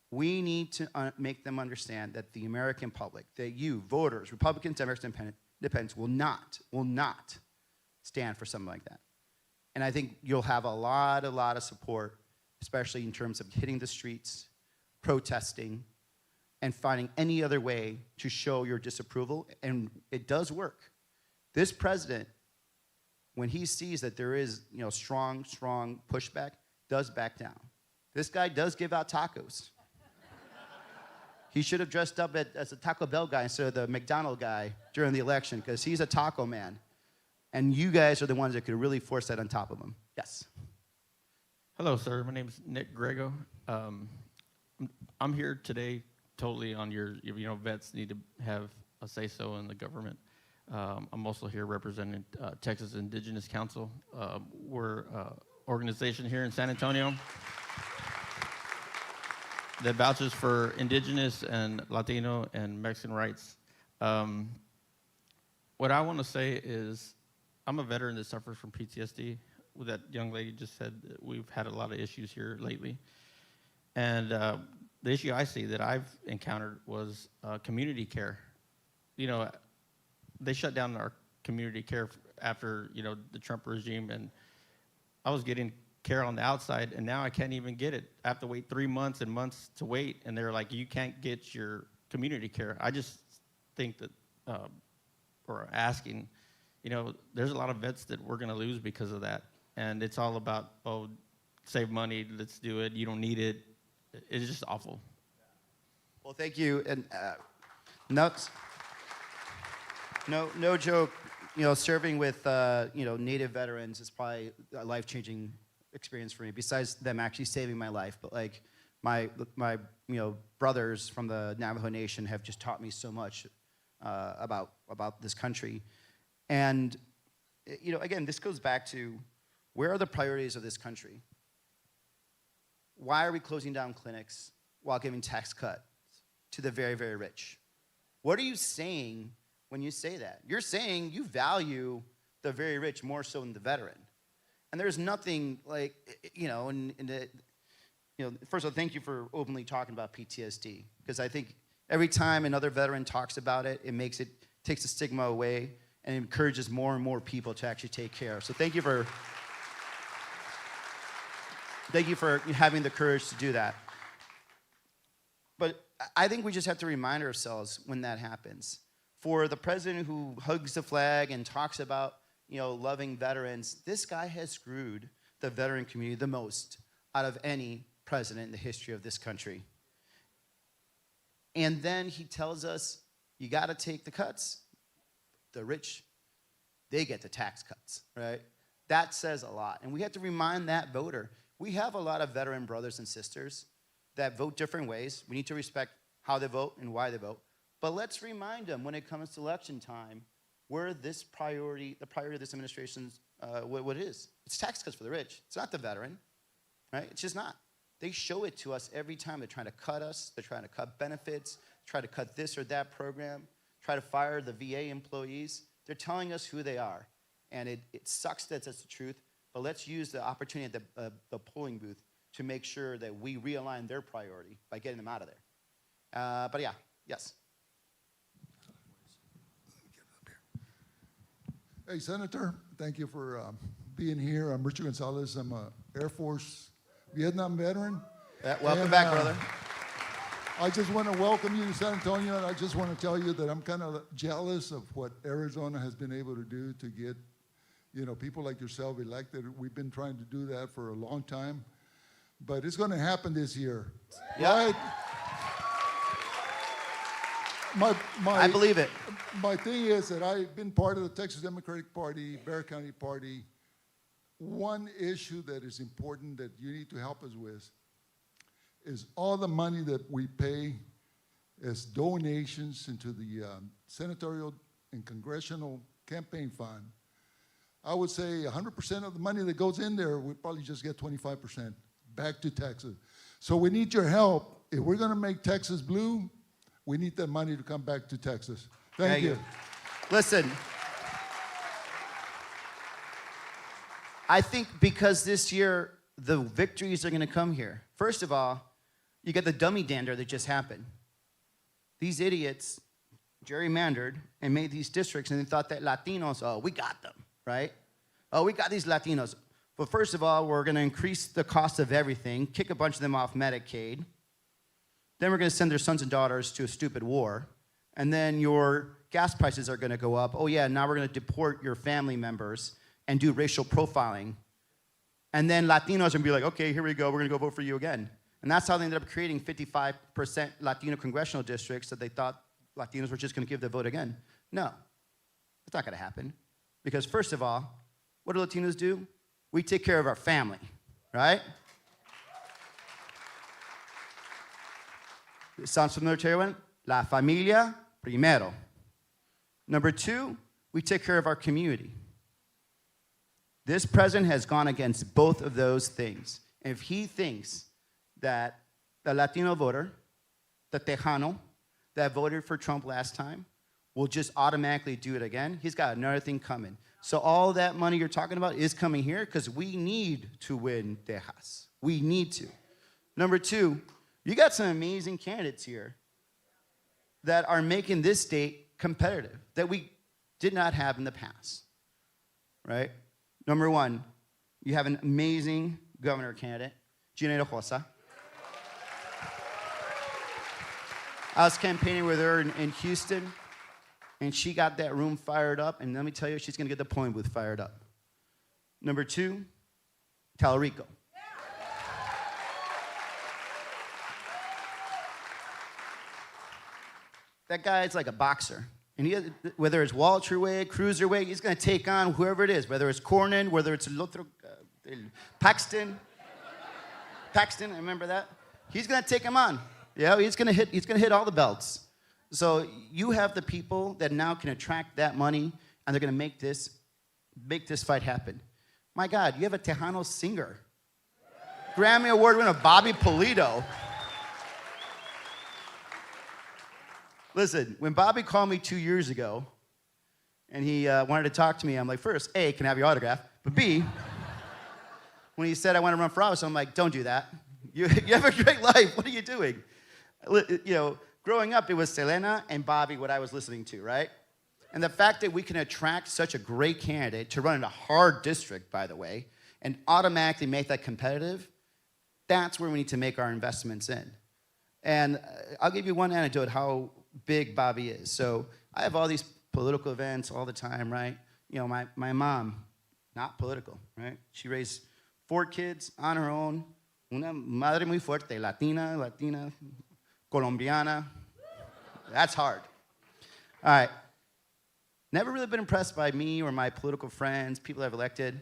We need to make them understand that the American public, that you, voters, Republicans, Democrats, Independents, will not stand for something like that. And I think you'll have a lot of support, especially in terms of hitting the streets, protesting, and finding any other way to show your disapproval, and it does work. This president, when he sees that there is, you know, strong pushback, does back down. This guy does give out tacos. He should have dressed up as a Taco Bell guy instead of the McDonald's guy during the election, because he's a taco man. And you guys are the ones that could really force that on top of him. Yes. Hello, sir. My name is Nick Grego. I'm here today totally on your, you know, vets need to have a say-so in the government. I'm also here representing Texas Indigenous Council. We're an organization here in San Antonio that vouches for indigenous and Latino and Mexican rights. What I want to say is I'm a veteran that suffers from PTSD. That young lady just said that we've had a lot of issues here lately. And the issue I see that I've encountered was community care. You know, they shut down our community care after, you know, the Trump regime, and I was getting care on the outside, and now I can't even get it. I have to wait 3 months and months to wait, and they're like, you can't get your community care. I just think that, or asking, you know, there's a lot of vets that we're going to lose because of that. And it's all about, oh, save money, let's do it, you don't need it. It's just awful. Well, thank you. And no joke, you know, serving with, you know, Native veterans is probably a life-changing experience for me, besides them actually saving my life. But like my you know, brothers from the Navajo Nation have just taught me so much about this country. And, you know, again, this goes back to, where are the priorities of this country? Why are we closing down clinics while giving tax cuts to the very, very rich? What are you saying when you say that? You're saying you value the very rich more so than the veteran. And there's nothing like, you know, first of all, thank you for openly talking about PTSD, because I think every time another veteran talks about it, takes the stigma away and encourages more and more people to actually take care. So thank you for having the courage to do that. But I think we just have to remind ourselves when that happens. For the president who hugs the flag and talks about, you know, loving veterans, this guy has screwed the veteran community the most out of any president in the history of this country. And then he tells us, you got to take the cuts. The rich, they get the tax cuts, right? That says a lot. And we have to remind that voter. We have a lot of veteran brothers and sisters that vote different ways. We need to respect how they vote and why they vote. But let's remind them when it comes to election time, where this priority, the priority of this administration's, what it is. It's tax cuts for the rich. It's not the veteran, right? It's just not. They show it to us every time. They're trying to cut us. They're trying to cut benefits, try to cut this or that program, try to fire the VA employees. They're telling us who they are. And it sucks that that's the truth, but let's use the opportunity at the polling booth to make sure that we realign their priority by getting them out of there. But yeah, yes. Hey, Senator, thank you for being here. I'm Richard Gonzalez. I'm an Air Force Vietnam veteran. Welcome back, brother. I just want to welcome you to San Antonio, and I just want to tell you that I'm kind of jealous of what Arizona has been able to do to get, you know, people like yourself elected. We've been trying to do that for a long time, but it's going to happen this year, right? I believe it. My thing is that I've been part of the Texas Democratic Party, Bexar County Party. One issue that is important that you need to help us with is all the money that we pay as donations into the senatorial and congressional campaign fund. I would say 100% of the money that goes in there, we probably just get 25% back to Texas. So we need your help. If we're going to make Texas blue, we need that money to come back to Texas. Thank you. Listen, I think because this year the victories are going to come here. First of all, you get the dummy dander that just happened. These idiots gerrymandered and made these districts, and they thought that Latinos, oh, we got them, right? Oh, we got these Latinos. But first of all, we're going to increase the cost of everything, kick a bunch of them off Medicaid. Then we're going to send their sons and daughters to a stupid war. And then your gas prices are going to go up. Oh, yeah, now we're going to deport your family members and do racial profiling. And then Latinos are going to be like, okay, here we go. We're going to go vote for you again. And that's how they ended up creating 55% Latino congressional districts that they thought Latinos were just going to give their vote again. No, it's not going to happen. Because first of all, what do Latinos do? We take care of our family, right? It sounds familiar to everyone? La familia primero. Number two, we take care of our community. This president has gone against both of those things. If he thinks that the Latino voter, the Tejano, that voted for Trump last time, will just automatically do it again, he's got another thing coming. So all that money you're talking about is coming here because we need to win Texas. We need to. Number two, you got some amazing candidates here that are making this state competitive that we did not have in the past, right? Number one, you have an amazing governor candidate, Gina Hinojosa. I was campaigning with her in Houston, and she got that room fired up, and let me tell you, she's going to get the polling booth fired up. Number 2, Talarico. That guy is like a boxer. And whether it's welterweight, cruiserweight, he's going to take on whoever it is, whether it's Cornyn, whether it's Paxton. Paxton, I remember that. He's going to take him on. Yeah, he's going to hit all the belts. So you have the people that now can attract that money, and they're going to make this fight happen. My God, you have a Tejano singer, Grammy Award winner Bobby Pulido. Listen, when Bobby called me 2 years ago, and he wanted to talk to me, I'm like, first, A, can I have your autograph? But B, when he said I want to run for office, I'm like, don't do that. You have a great life. What are you doing? You know, growing up, it was Selena and Bobby what I was listening to, right? And the fact that we can attract such a great candidate to run in a hard district, by the way, and automatically make that competitive, that's where we need to make our investments in. And I'll give you one anecdote how big Bobby is. So I have all these political events all the time, right? You know, my mom, not political, right? She raised 4 kids on her own. Una madre muy fuerte, Latina, colombiana. That's hard. All right. Never really been impressed by me or my political friends, people I've elected.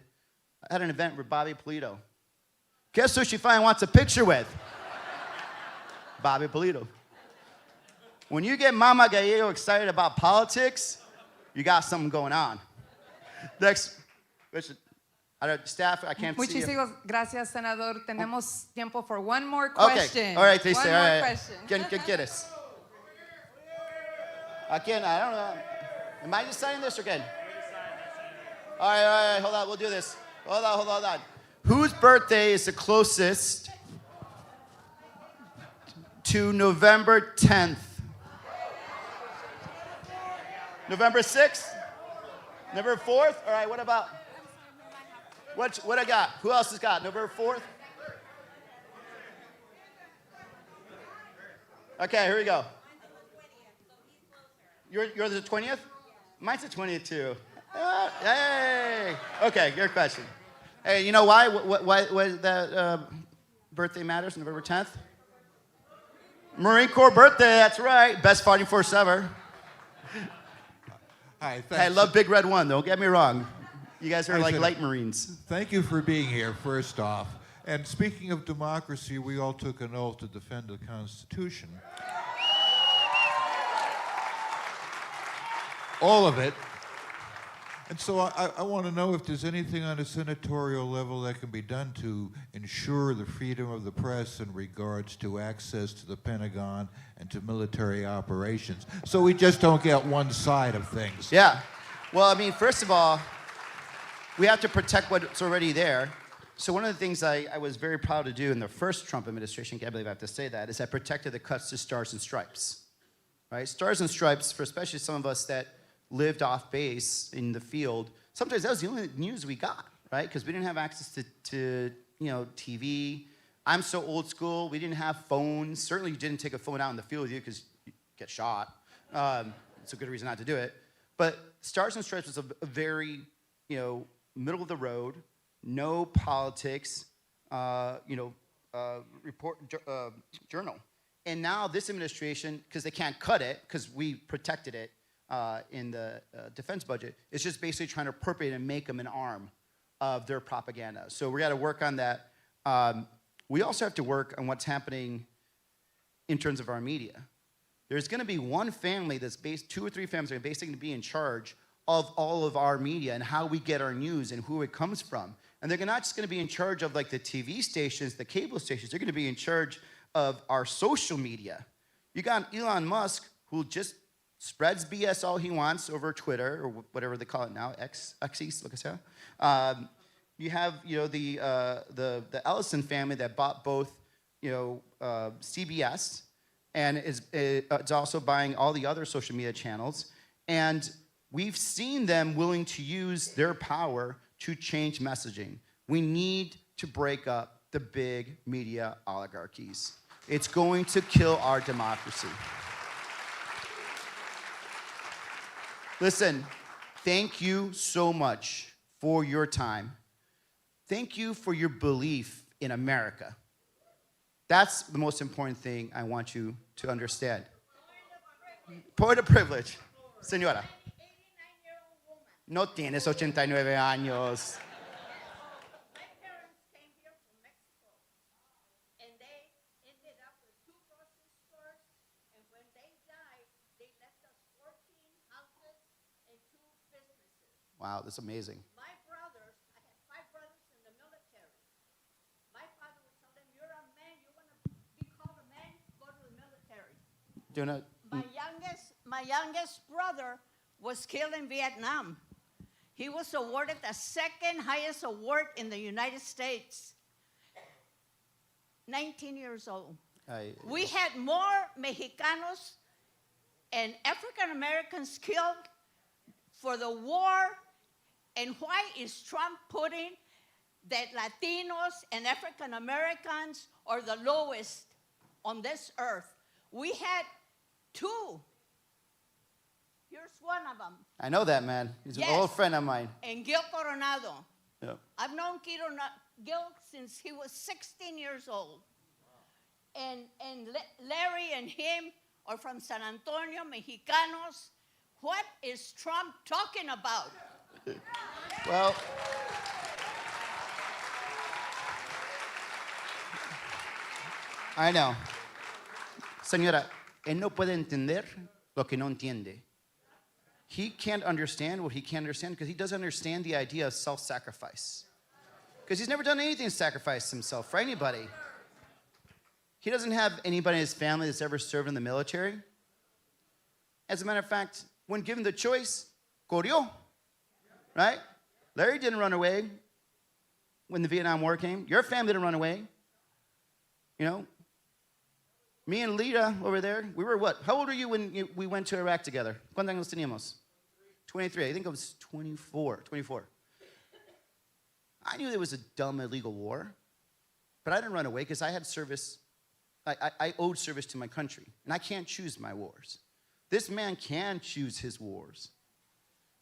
I had an event with Bobby Pulido. Guess who she finally wants a picture with? Bobby Pulido. When you get Mama Gallego excited about politics, you got something going on. Next, staff, I can't see you. Muchísimas gracias, Senador. Tenemos tiempo for one more question. Okay, all right, they say, all right. Question. Get us. Again, I don't know. Am I just signing this or again? All right, hold on, we'll do this. Hold on. Whose birthday is the closest to November 10th? November 6th? November 4th? All right, what about? What I got? Who else has got? November 4th? Okay, here we go. You're the 20th? Mine's the 20th too. Hey! Okay, your question. Hey, you know why? Why that birthday matters, November 10th? Marine Corps birthday, that's right. Best fighting force ever. Hi, thanks. Hey, I love Big Red 1, don't get me wrong. You guys are like light Marines. Thank you for being here, first off. And speaking of democracy, we all took an oath to defend the Constitution. All of it. And so I want to know if there's anything on a senatorial level that can be done to ensure the freedom of the press in regards to access to the Pentagon and to military operations, so we just don't get one side of things. Yeah. Well, I mean, first of all, we have to protect what's already there. So one of the things I was very proud to do in the first Trump administration, I can't believe I have to say that, is I protected the cuts to Stars and Stripes. Right? Stars and Stripes, for especially some of us that lived off base in the field, sometimes that was the only news we got, right? Because we didn't have access to TV. I'm so old school, we didn't have phones. Certainly you didn't take a phone out in the field with you because you get shot. It's a good reason not to do it. But Stars and Stripes was a very, middle of the road, no politics, journal. And now this administration, because they can't cut it, because we protected it, in the defense budget, it's just basically trying to appropriate and make them an arm of their propaganda. So we got to work on that. We also have to work on what's happening in terms of our media. There's going to be one family that's based, 2 or 3 families are basically going to be in charge of all of our media and how we get our news and who it comes from. And they're not just going to be in charge of like the TV stations, the cable stations. They're going to be in charge of our social media. You got Elon Musk, who just spreads BS all he wants over Twitter or whatever they call it now, X's, lo que sea. You have the Ellison family that bought both CBS and it's also buying all the other social media channels. And we've seen them willing to use their power to change messaging. We need to break up the big media oligarchies. It's going to kill our democracy. Listen, thank you so much for your time. Thank you for your belief in America. That's the most important thing I want you to understand. Point of privilege. Señora. No tienes 89 años. Wow, that's amazing. My brothers, I had 5 brothers in the military. My father would tell them, you're a man, you want to be called a man, go to the military. My youngest brother was killed in Vietnam. He was awarded the 2nd highest award in the United States. 19 years old. We had more Mexicanos and African Americans killed for the war. And why is Trump putting that Latinos and African Americans are the lowest on this earth? We had 2. Here's one of them. I know that man. He's an old friend of mine. And Gil Coronado. Yep. I've known Gil since he was 16 years old. And Larry and him are from San Antonio, Mexicanos. What is Trump talking about? Well, I know. Señora, él no puede entender lo que no entiende. He can't understand what he can't understand because he doesn't understand the idea of self-sacrifice. Because he's never done anything to sacrifice himself for anybody. He doesn't have anybody in his family that's ever served in the military. As a matter of fact, when given the choice, corrió, right? Larry didn't run away when the Vietnam War came. Your family didn't run away. You know, me and Lita over there, we were what? How old were you when we went to Iraq together? ¿Cuántos años teníamos? 23. I think I was 24. I knew there was a dumb, illegal war, but I didn't run away because I had service. I owed service to my country, and I can't choose my wars. This man can choose his wars,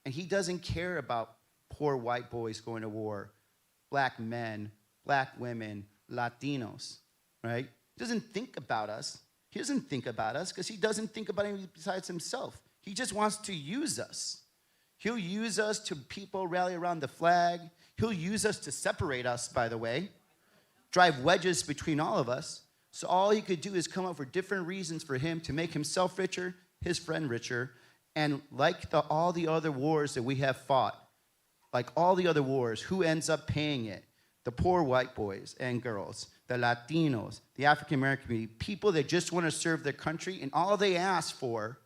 and he doesn't care about poor white boys going to war, black men, black women, Latinos, right? He doesn't think about us. He doesn't think about us because he doesn't think about anything besides himself. He just wants to use us. He'll use us to people rally around the flag. He'll use us to separate us, by the way, drive wedges between all of us. So all he could do is come up with different reasons for him to make himself richer, his friend richer, and like all the other wars that we have fought, like all the other wars, who ends up paying it? The poor white boys and girls, the Latinos, the African American community, people that just want to serve their country, and all they ask for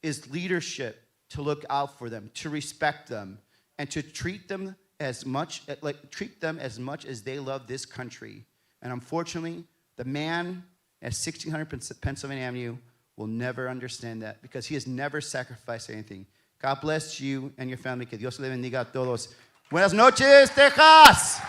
is leadership to look out for them, to respect them, and to treat them as much as they love this country. And unfortunately, the man at 1600 Pennsylvania Avenue will never understand that because he has never sacrificed anything. God bless you and your family. Que Dios le bendiga a todos. Buenas noches, Texas.